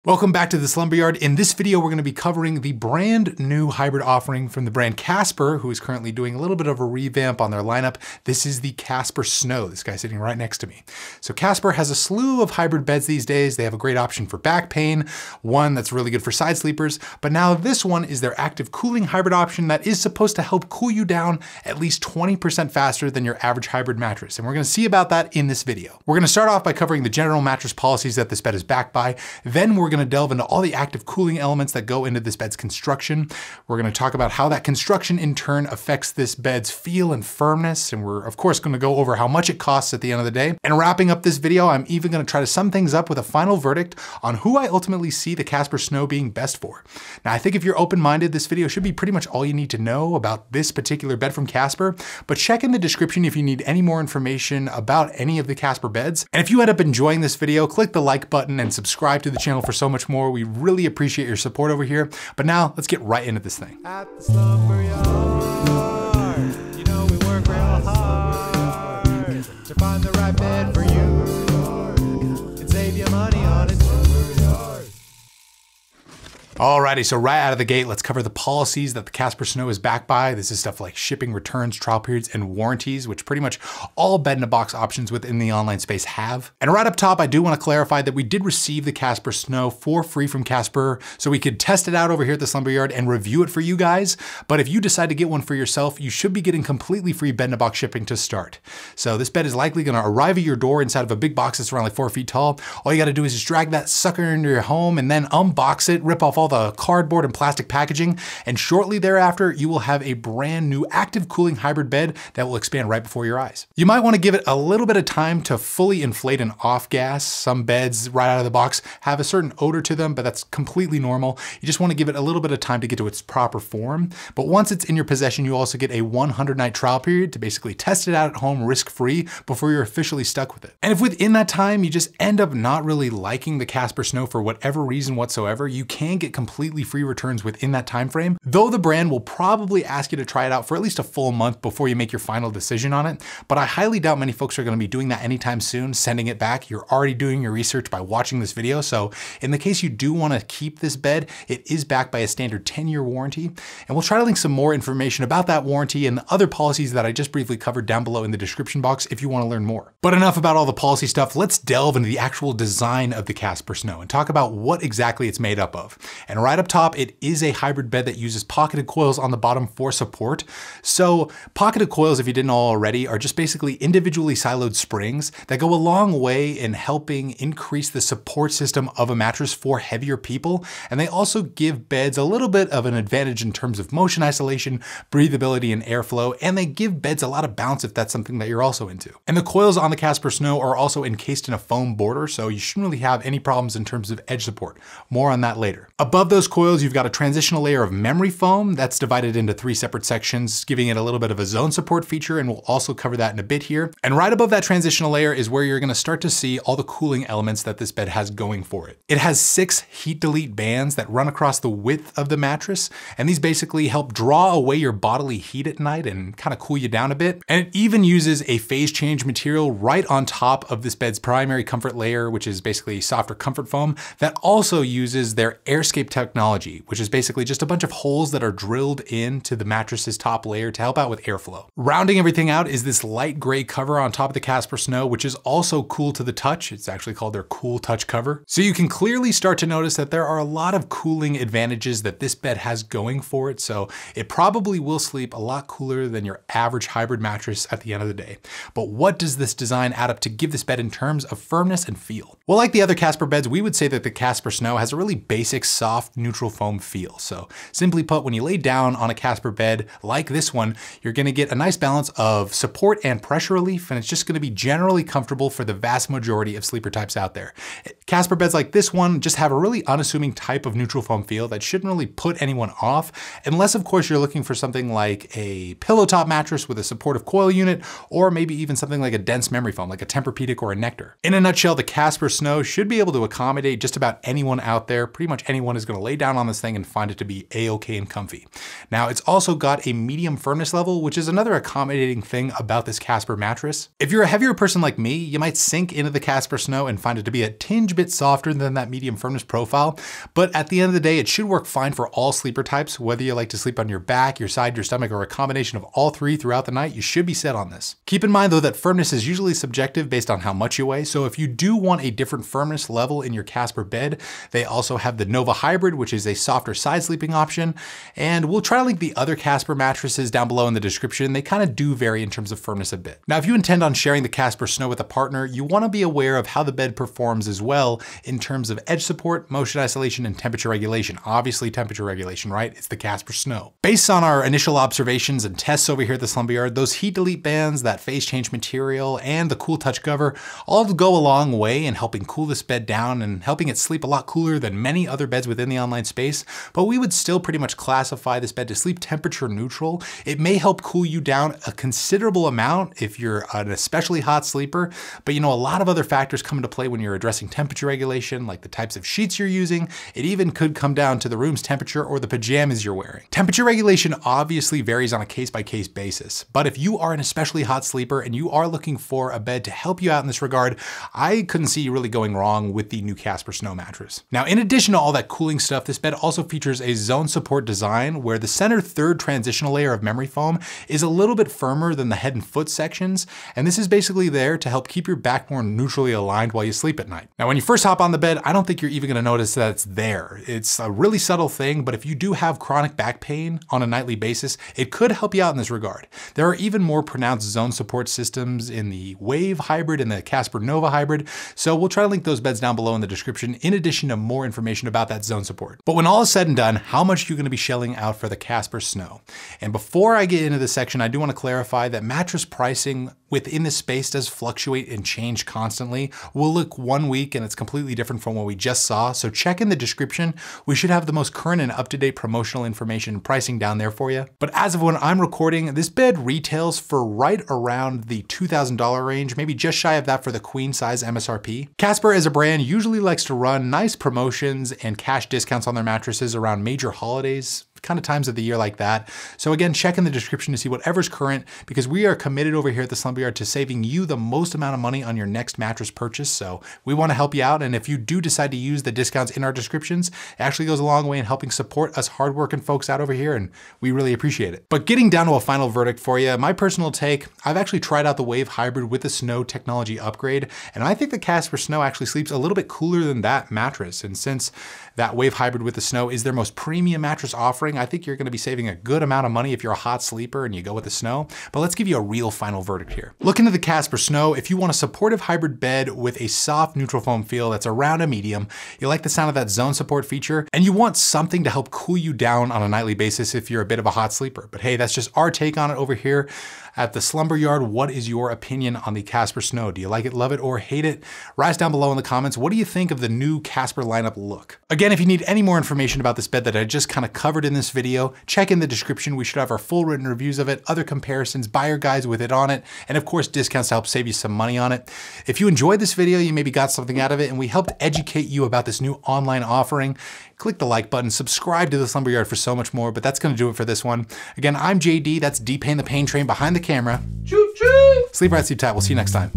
Welcome back to the Slumber Yard. In this video, we're going to be covering the brand new hybrid offering from the brand Casper, who is currently doing a little bit of a revamp on their lineup. This is the Casper Snow. This guy's sitting right next to me. So Casper has a slew of hybrid beds these days. They have a great option for back pain, one that's really good for side sleepers, but now this one is their active cooling hybrid option that is supposed to help cool you down at least 20% faster than your average hybrid mattress. And we're going to see about that in this video. We're going to start off by covering the general mattress policies that this bed is backed by. Then we're going to delve into all the active cooling elements that go into this bed's construction. We're going to talk about how that construction in turn affects this bed's feel and firmness. And we're of course going to go over how much it costs at the end of the day. And wrapping up this video, I'm even going to try to sum things up with a final verdict on who I ultimately see the Casper Snow being best for. Now, I think if you're open-minded, this video should be pretty much all you need to know about this particular bed from Casper, but check in the description if you need any more information about any of the Casper beds. And if you end up enjoying this video, click the like button and subscribe to the channel for so much more. We really appreciate your support over here. But now let's get right into this thing. At the Slumber Yard, you know we work real hard to find the right bed for you and save you money on it. Alrighty, so right out of the gate, let's cover the policies that the Casper Snow is backed by. This is stuff like shipping, returns, trial periods, and warranties, which pretty much all bed-in-a-box options within the online space have. And right up top, I do want to clarify that we did receive the Casper Snow for free from Casper, so we could test it out over here at the Slumber Yard and review it for you guys. But if you decide to get one for yourself, you should be getting completely free bed-in-a-box shipping to start. So this bed is likely going to arrive at your door inside of a big box that's around like 4 feet tall. All you got to do is just drag that sucker into your home and then unbox it, rip off all the cardboard and plastic packaging, and shortly thereafter, you will have a brand new active cooling hybrid bed that will expand right before your eyes. You might want to give it a little bit of time to fully inflate and off gas. Some beds right out of the box have a certain odor to them, but that's completely normal. You just want to give it a little bit of time to get to its proper form. But once it's in your possession, you also get a 100-night trial period to basically test it out at home risk-free before you're officially stuck with it. And if within that time, you just end up not really liking the Casper Snow for whatever reason whatsoever, you can get completely free returns within that time frame, though the brand will probably ask you to try it out for at least a full month before you make your final decision on it. But I highly doubt many folks are going to be doing that anytime soon, sending it back. You're already doing your research by watching this video. So in the case you do want to keep this bed, it is backed by a standard 10-year warranty. And we'll try to link some more information about that warranty and the other policies that I just briefly covered down below in the description box if you want to learn more. But enough about all the policy stuff. Let's delve into the actual design of the Casper Snow and talk about what exactly it's made up of. And right up top, it is a hybrid bed that uses pocketed coils on the bottom for support. So pocketed coils, if you didn't know already, are just basically individually siloed springs that go a long way in helping increase the support system of a mattress for heavier people. And they also give beds a little bit of an advantage in terms of motion isolation, breathability, and airflow. And they give beds a lot of bounce if that's something that you're also into. And the coils on the Casper Snow are also encased in a foam border, so you shouldn't really have any problems in terms of edge support. More on that later. Above those coils, you've got a transitional layer of memory foam that's divided into 3 separate sections, giving it a little bit of a zone support feature, and we'll also cover that in a bit here. And right above that transitional layer is where you're going to start to see all the cooling elements that this bed has going for it. It has 6 heat delete bands that run across the width of the mattress, and these basically help draw away your bodily heat at night and kind of cool you down a bit. And it even uses a phase change material right on top of this bed's primary comfort layer, which is basically softer comfort foam, that also uses their AirScape technology, which is basically just a bunch of holes that are drilled into the mattress's top layer to help out with airflow. Rounding everything out is this light gray cover on top of the Casper Snow, which is also cool to the touch. It's actually called their Cool Touch cover. So you can clearly start to notice that there are a lot of cooling advantages that this bed has going for it. So it probably will sleep a lot cooler than your average hybrid mattress at the end of the day. But what does this design add up to give this bed in terms of firmness and feel? Well, like the other Casper beds, we would say that the Casper Snow has a really basic, soft, neutral foam feel. So simply put, when you lay down on a Casper bed like this one, you're going to get a nice balance of support and pressure relief, and it's just going to be generally comfortable for the vast majority of sleeper types out there. Casper beds like this one just have a really unassuming type of neutral foam feel that shouldn't really put anyone off, unless of course you're looking for something like a pillow top mattress with a supportive coil unit, or maybe even something like a dense memory foam like a Tempur-Pedic or a Nectar. In a nutshell, the Casper Snow should be able to accommodate just about anyone out there. Pretty much anyone is gonna lay down on this thing and find it to be a-okay and comfy. Now, it's also got a medium firmness level, which is another accommodating thing about this Casper mattress. If you're a heavier person like me, you might sink into the Casper Snow and find it to be a tinge bit softer than that medium firmness profile, but at the end of the day, it should work fine for all sleeper types. Whether you like to sleep on your back, your side, your stomach, or a combination of all three throughout the night, you should be set on this. Keep in mind though that firmness is usually subjective based on how much you weigh, so if you do want a different firmness level in your Casper bed, they also have the Nova Hybrid, which is a softer side sleeping option, and we'll try to link the other Casper mattresses down below in the description. They kind of do vary in terms of firmness a bit. Now, if you intend on sharing the Casper Snow with a partner, you want to be aware of how the bed performs as well in terms of edge support, motion isolation, and temperature regulation. Obviously temperature regulation, right? It's the Casper Snow. Based on our initial observations and tests over here at the Slumber Yard, those heat delete bands, that phase change material, and the cool touch cover all go a long way in helping cool this bed down and helping it sleep a lot cooler than many other beds within the online space, but we would still pretty much classify this bed to sleep temperature neutral. It may help cool you down a considerable amount if you're an especially hot sleeper, but you know, a lot of other factors come into play when you're addressing temperature regulation, like the types of sheets you're using. It even could come down to the room's temperature or the pajamas you're wearing. Temperature regulation obviously varies on a case-by-case basis, but if you are an especially hot sleeper and you are looking for a bed to help you out in this regard, I couldn't see you really going wrong with the new Casper Snow mattress. Now, in addition to all that cooling stuff, this bed also features a zone support design where the center third transitional layer of memory foam is a little bit firmer than the head and foot sections, and this is basically there to help keep your back more neutrally aligned while you sleep at night. Now, when you first hop on the bed, I don't think you're even gonna notice that it's there. It's a really subtle thing, but if you do have chronic back pain on a nightly basis, it could help you out in this regard. There are even more pronounced zone support systems in the Wave Hybrid and the Casper Nova Hybrid, so we'll try to link those beds down below in the description in addition to more information about that zone support. But when all is said and done, how much are you gonna be shelling out for the Casper Snow? And before I get into this section, I do wanna clarify that mattress pricing within this space does fluctuate and change constantly. We'll look one week and it's completely different from what we just saw, so check in the description. We should have the most current and up-to-date promotional information and pricing down there for you. But as of when I'm recording, this bed retails for right around the $2,000 range, maybe just shy of that for the queen size MSRP. Casper as a brand usually likes to run nice promotions and cash discounts on their mattresses around major holidays, kind of times of the year like that. So again, check in the description to see whatever's current, because we are committed over here at the Slumber Yard to saving you the most amount of money on your next mattress purchase. So we want to help you out. And if you do decide to use the discounts in our descriptions, it actually goes a long way in helping support us hardworking folks out over here. And we really appreciate it. But getting down to a final verdict for you, my personal take, I've actually tried out the Wave Hybrid with the Snow technology upgrade. And I think the Casper Snow actually sleeps a little bit cooler than that mattress. And since that Wave Hybrid with the Snow is their most premium mattress offering, I think you're gonna be saving a good amount of money if you're a hot sleeper and you go with the Snow. But let's give you a real final verdict here. Look into the Casper Snow. If you want a supportive hybrid bed with a soft neutral foam feel that's around a medium, you like the sound of that zone support feature, and you want something to help cool you down on a nightly basis if you're a bit of a hot sleeper. But hey, that's just our take on it over here at the Slumber Yard. What is your opinion on the Casper Snow? Do you like it, love it, or hate it? Write down below in the comments. What do you think of the new Casper lineup look? Again, if you need any more information about this bed that I just kind of covered in this video, check in the description. We should have our full written reviews of it, other comparisons, buyer guides with it on it, and of course, discounts to help save you some money on it. If you enjoyed this video, you maybe got something out of it, and we helped educate you about this new online offering, click the like button, subscribe to the Slumber Yard for so much more, but that's gonna do it for this one. Again, I'm JD, that's D-Pain the Pain Train behind the camera. Choo choo! Sleep right, sleep tight, we'll see you next time.